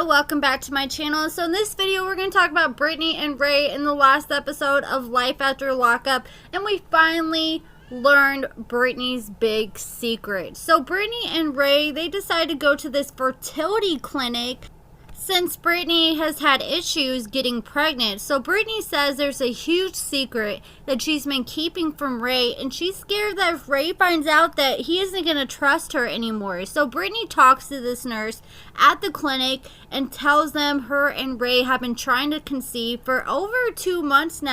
Hello, welcome back to my channel. So in this video, we're going to talk about Britney and Ray in the last episode of Life After Lockup. And we finally learned Britney's big secret. So Britney and Ray, they decided to go to this fertility clinic since Britney has had issues getting pregnant. So Britney says there's a huge secret that she's been keeping from Ray, and she's scared that if Ray finds out that he isn't going to trust her anymore. So Britney talks to this nurse at the clinic and tells them her and Ray have been trying to conceive for over 2 months now.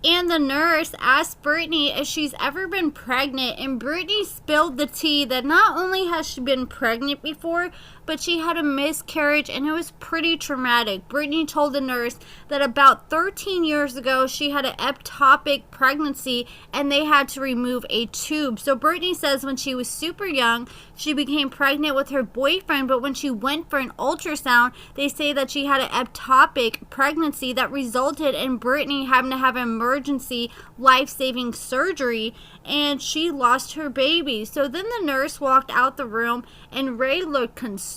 And the nurse asked Britney if she's ever been pregnant, and Britney spilled the tea that not only has she been pregnant before, but she had a miscarriage, and it was pretty traumatic. Britney told the nurse that about 13 years ago, she had an ectopic pregnancy, and they had to remove a tube. So Britney says when she was super young, she became pregnant with her boyfriend, but when she went for an ultrasound, they say that she had an ectopic pregnancy that resulted in Britney having to have emergency life-saving surgery, and she lost her baby. So then the nurse walked out the room, and Ray looked concerned,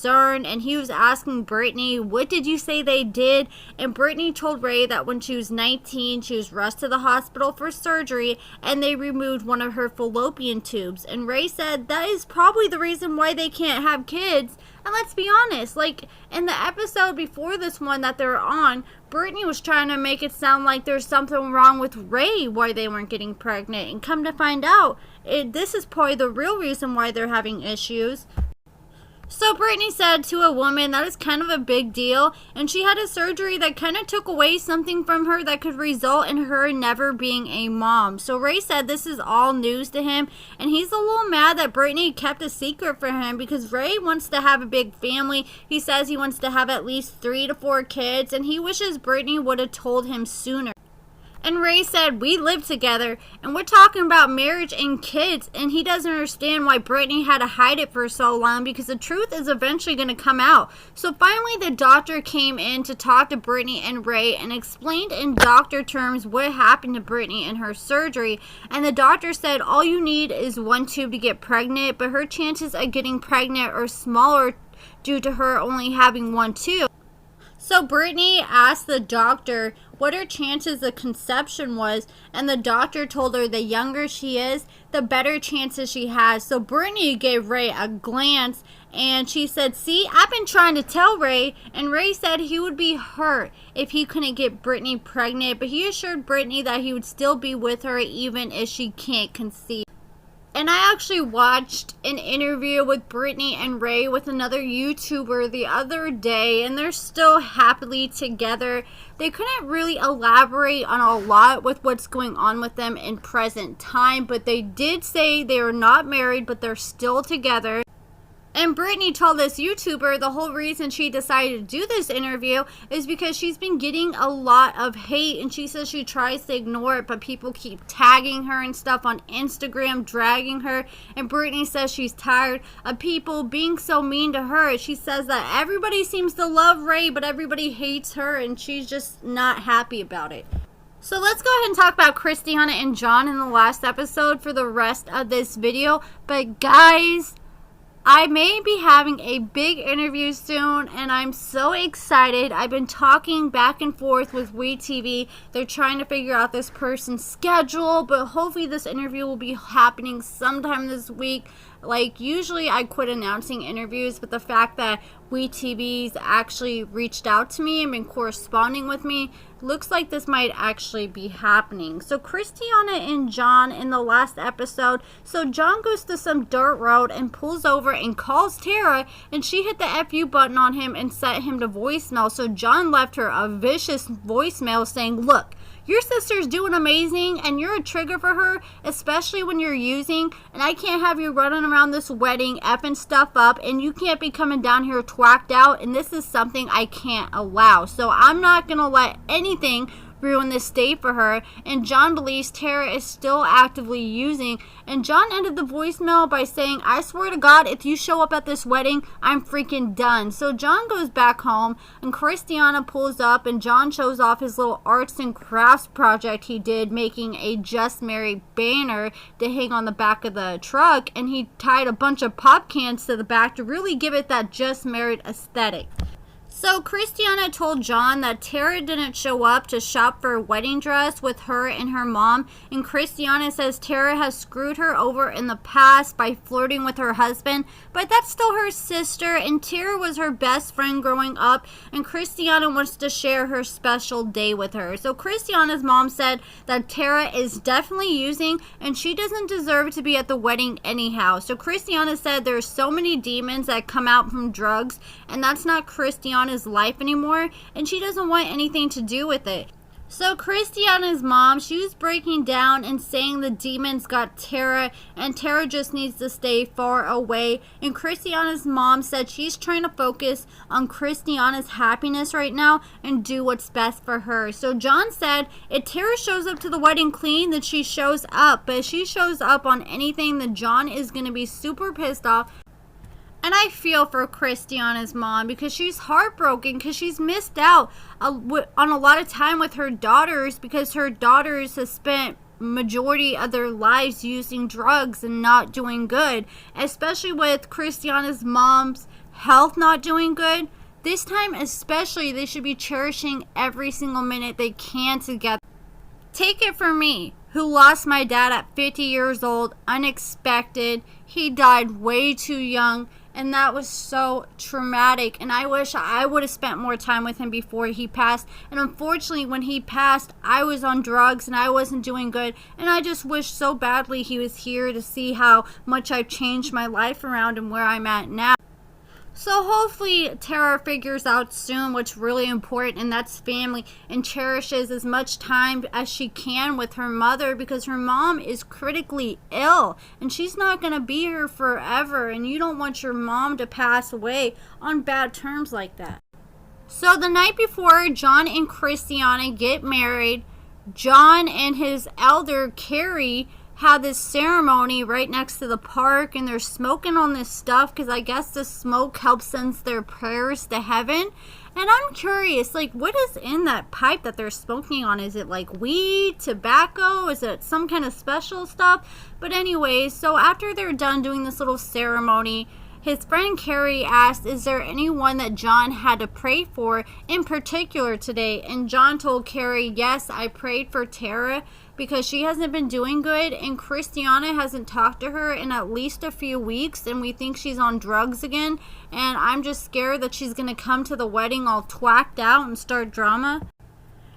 and he was asking Britney, what did you say they did? And Britney told Ray that when she was 19, she was rushed to the hospital for surgery, and they removed one of her fallopian tubes. And Ray said that is probably the reason why they can't have kids. And let's be honest, like in the episode before this one that they're on, Britney was trying to make it sound like there's something wrong with Ray why they weren't getting pregnant. And come to find out, this is probably the real reason why they're having issues. So Britney said to a woman that is kind of a big deal, and she had a surgery that kind of took away something from her that could result in her never being a mom. So Ray said this is all news to him, and he's a little mad that Britney kept a secret for him because Ray wants to have a big family. He says he wants to have at least 3 to 4 kids, and he wishes Britney would have told him sooner. And Ray said, we live together, and we're talking about marriage and kids, and he doesn't understand why Britney had to hide it for so long because the truth is eventually going to come out. So finally the doctor came in to talk to Britney and Ray and explained in doctor terms what happened to Britney in her surgery. And the doctor said all you need is 1 tube to get pregnant, but her chances of getting pregnant are smaller due to her only having 1 tube. So Britney asked the doctor what her chances of conception was, and the doctor told her the younger she is, the better chances she has. So Britney gave Ray a glance, and she said, see, I've been trying to tell Ray, and Ray said he would be hurt if he couldn't get Britney pregnant, but he assured Britney that he would still be with her even if she can't conceive. And I actually watched an interview with Britney and Ray with another YouTuber the other day, and they're still happily together. They couldn't really elaborate on a lot with what's going on with them in present time, but they did say they are not married, but they're still together. And Britney told this YouTuber the whole reason she decided to do this interview is because she's been getting a lot of hate, and she says she tries to ignore it, but people keep tagging her and stuff on Instagram, dragging her, and Britney says she's tired of people being so mean to her. She says that everybody seems to love Ray, but everybody hates her, and she's just not happy about it. So let's go ahead and talk about Kristianna and John in the last episode for the rest of this video. But guys, I may be having a big interview soon, and I'm so excited. I've been talking back and forth with WeTV. They're trying to figure out this person's schedule, but hopefully this interview will be happening sometime this week. Like, usually I quit announcing interviews, but the fact that WeTV's actually reached out to me and been corresponding with me, looks like this might actually be happening. So Kristianna and John in the last episode, so John goes to some dirt road and pulls over and calls Tara, and she hit the FU button on him and sent him to voicemail. So John left her a vicious voicemail saying, look, your sister's doing amazing, and you're a trigger for her, especially when you're using, and I can't have you running around this wedding effing stuff up, and you can't be coming down here twacked out, and this is something I can't allow. So I'm not going to let anything ruin this day for her. And John believes Tara is still actively using, and John ended the voicemail by saying, I swear to God, if you show up at this wedding, I'm freaking done. So John goes back home, and Kristianna pulls up, and John shows off his little arts and crafts project he did, making a Just Married banner to hang on the back of the truck, and he tied a bunch of pop cans to the back to really give it that Just Married aesthetic. So Kristianna told John that Tara didn't show up to shop for a wedding dress with her and her mom, and Kristianna says Tara has screwed her over in the past by flirting with her husband, but that's still her sister, and Tara was her best friend growing up, and Kristianna wants to share her special day with her. So Kristianna's mom said that Tara is definitely using, and she doesn't deserve to be at the wedding anyhow. So Kristianna said there's so many demons that come out from drugs, and that's not Kristianna's life anymore, and she doesn't want anything to do with it. So Kristianna's mom, she was breaking down and saying the demons got Tara, and Tara just needs to stay far away. And Kristianna's mom said she's trying to focus on Kristianna's happiness right now and do what's best for her. So John said if Tara shows up to the wedding clean, then she shows up, but if she shows up on anything, then John is going to be super pissed off. And I feel for Kristianna's mom because she's heartbroken because she's missed out on a lot of time with her daughters because her daughters have spent majority of their lives using drugs and not doing good, especially with Kristianna's mom's health not doing good. This time especially, they should be cherishing every single minute they can together. Take it from me, who lost my dad at 50 years old, unexpected. He died way too young. And that was so traumatic. And I wish I would have spent more time with him before he passed. And unfortunately, when he passed, I was on drugs and I wasn't doing good. And I just wish so badly he was here to see how much I've changed my life around and where I'm at now. So hopefully Tara figures out soon what's really important, and that's family, and cherishes as much time as she can with her mother because her mom is critically ill and she's not going to be here forever, and you don't want your mom to pass away on bad terms like that. So the night before John and Kristianna get married, John and his elder Carrie have this ceremony right next to the park, and they're smoking on this stuff because I guess the smoke helps send their prayers to heaven. And I'm curious, like, what is in that pipe that they're smoking on? Is it like weed, tobacco? Is it some kind of special stuff? But anyways, so after they're done doing this little ceremony, his friend Carrie asked, is there anyone that John had to pray for in particular today? And John told Carrie, yes, I prayed for Tara because she hasn't been doing good, and Kristianna hasn't talked to her in at least a few weeks, and we think she's on drugs again, and I'm just scared that she's going to come to the wedding all twacked out and start drama.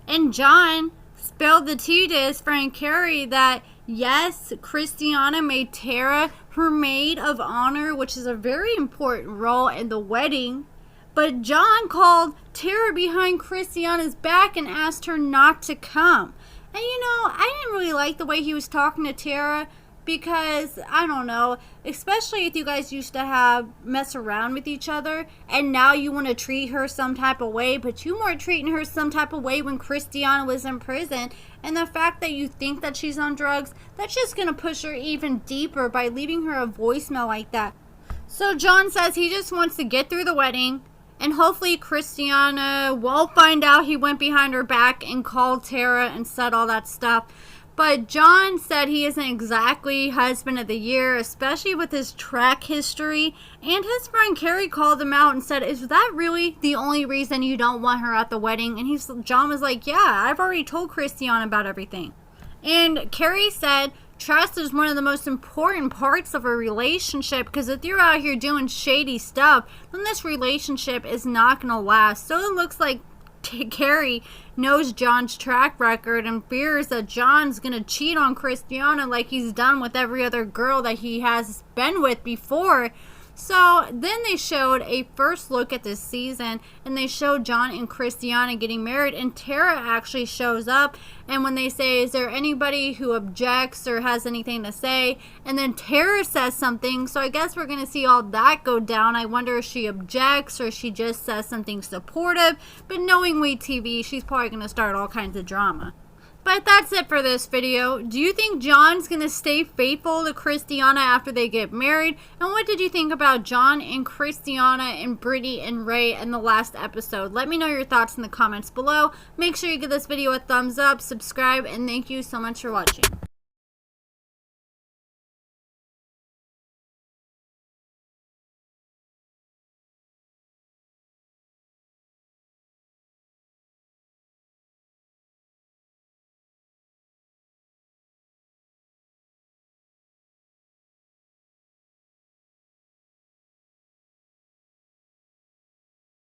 And John spilled the tea to his friend Carrie that yes, Kristianna made Tara her maid of honor, which is a very important role in the wedding. But John called Tara behind Kristianna's back and asked her not to come. And you know, I didn't really like the way he was talking to Tara because, I don't know, especially if you guys used to mess around with each other and now you want to treat her some type of way, but you weren't treating her some type of way when Kristianna was in prison. And the fact that you think that she's on drugs, that's just going to push her even deeper by leaving her a voicemail like that. So John says he just wants to get through the wedding, and hopefully Kristianna will find out he went behind her back and called Tara and said all that stuff. But John said he isn't exactly husband of the year, especially with his track history. And his friend Carrie called him out and said, is that really the only reason you don't want her at the wedding? And John was like, yeah, I've already told Kristianna about everything. And Carrie said, trust is one of the most important parts of a relationship because if you're out here doing shady stuff, then this relationship is not going to last. So it looks like Carrie knows John's track record and fears that John's going to cheat on Kristianna like he's done with every other girl that he has been with before. So then they showed a first look at this season, and they showed John and Kristianna getting married, and Tara actually shows up, and when they say, is there anybody who objects or has anything to say, and then Tara says something, so I guess we're going to see all that go down. I wonder if she objects or she just says something supportive, but knowing WeTV, she's probably going to start all kinds of drama. But that's it for this video. Do you think John's going to stay faithful to Kristianna after they get married? And what did you think about John and Kristianna and Britney and Ray in the last episode? Let me know your thoughts in the comments below. Make sure you give this video a thumbs up, subscribe, and thank you so much for watching.